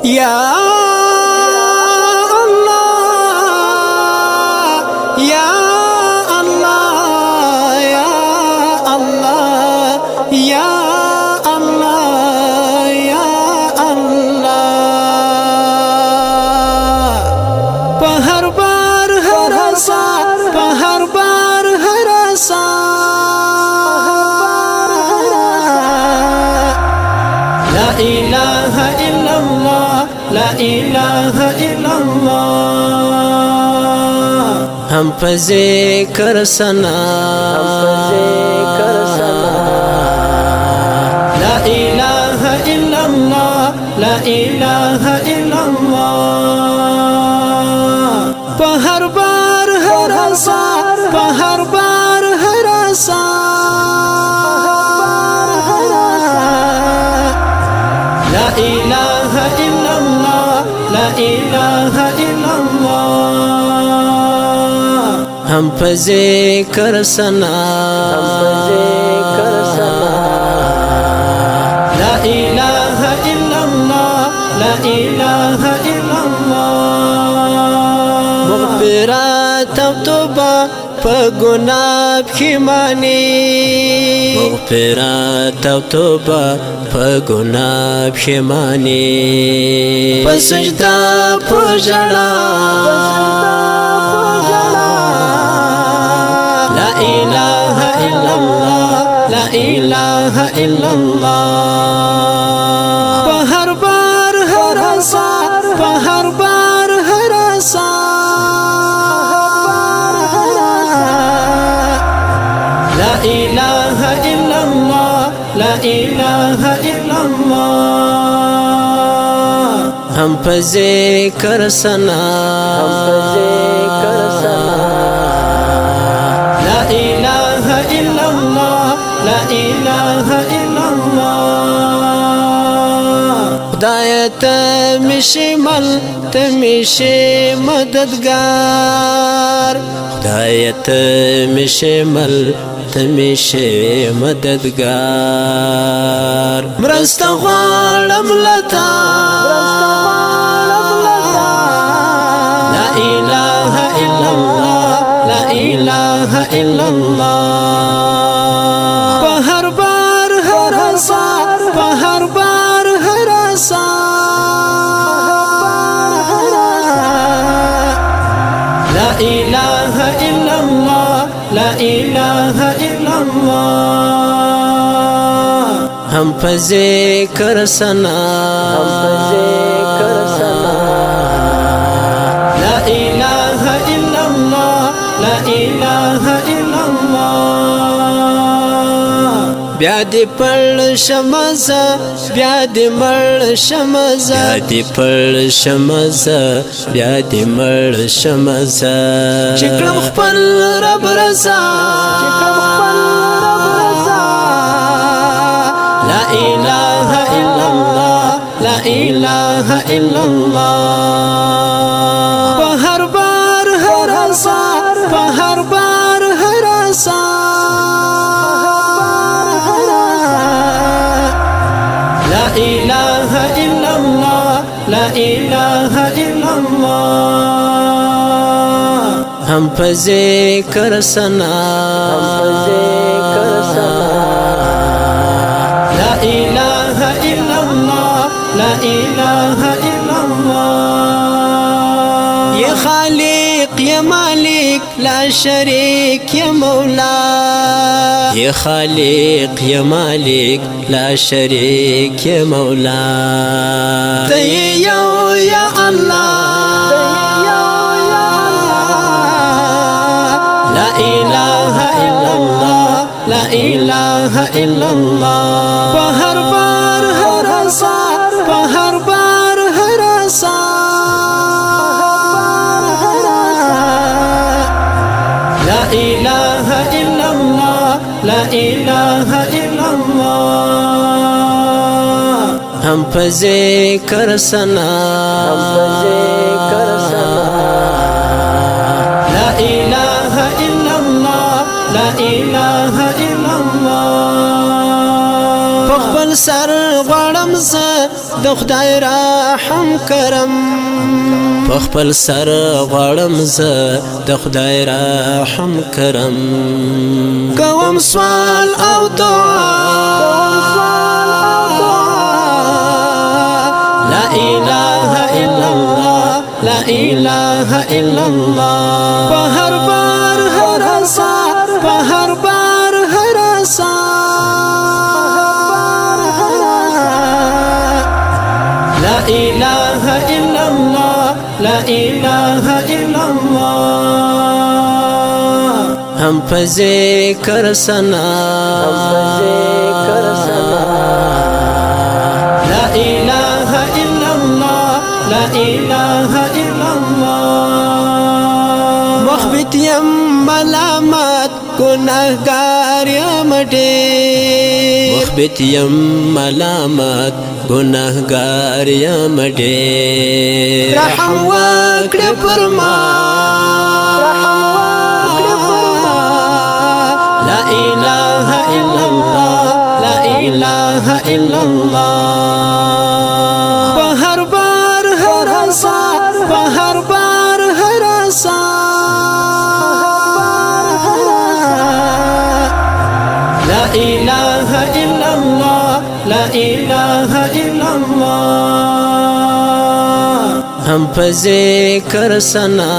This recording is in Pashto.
یا الله یا الله یا الله یا الله یا الله په هر بار هر سار په هر بار هر سار لا اله الا الله لا اله الا الله هم په ذکر سنا لا اله الا الله لا اله الا الله په هر بار هر سار په هر بار هر سار لا اله الا الله لا اله الا الله هم په ذکر سنا لا اله الا الله لا اله الا الله مغفرات او توبه په ګناه پښیمانی مغفرات او توبه په ګناه پښیمانی په سجدا په ژړا لا اله الا الله لا اله الا الله په هر بار هر سار په هر بار هر سار لا اله الا الله لا اله الا الله هم په ذکر سنا لا اله الا الله لا اله الا الله خدای ته مشمل ته مشه مددگار خدای ته مشمل ته مشه مددگار مرسته غواړم لتا لا اله الا الله لا اله الا الله په هر بار هر سار په هر بار هر سار لا اله الا الله لا اله الا الله هم په ذکر سنا لا اله الا الله لا اله الا الله بیا دې پړ شمزه بیا دې مړ شمزه بیا دې پړ شمزه بیا دې مړ شمزه چې کړم خپل رب رضا لا اله الا الله لا اله الا الله په هر بار هر سار په هر بار هر سار لا اله الا الله لا اله الا الله هم په ذکر سنا لا اله الا الله لا اله الا الله يا خالق يا مالك لا شريك يا مولا يا خالق يا مالك لا شريك يا مولا تيو يا الله لا اله الا الله لا اله الا الله په هر بار هر سار په هر بار هر سار لا اله الا الله لا اله الا الله هم په ذکر سنا لا اله الا الله لا اله الا الله فخبل سر غړم ز د خدای رحم کرم په خپل سر غواړم زه د خدای رحم کرم کوم سوال او دعا لا اله الا الله لا اله الا الله په هر بار هر سار په هر بار هر سار لا اله الا الله لا اله الا الله هم په ذکر سنا لا اله الا الله لا اله الا الله مخبت یم ملامت گناهگار یم ډېر مخبت یم ملامت گناهگار یم ډېر رحم وکړه پر ما لا اله الا الله لا اله الا الله په هر بار هر سار په هر بار هر سار لا اله الا الله لا اله الا الله هم په ذکر سنا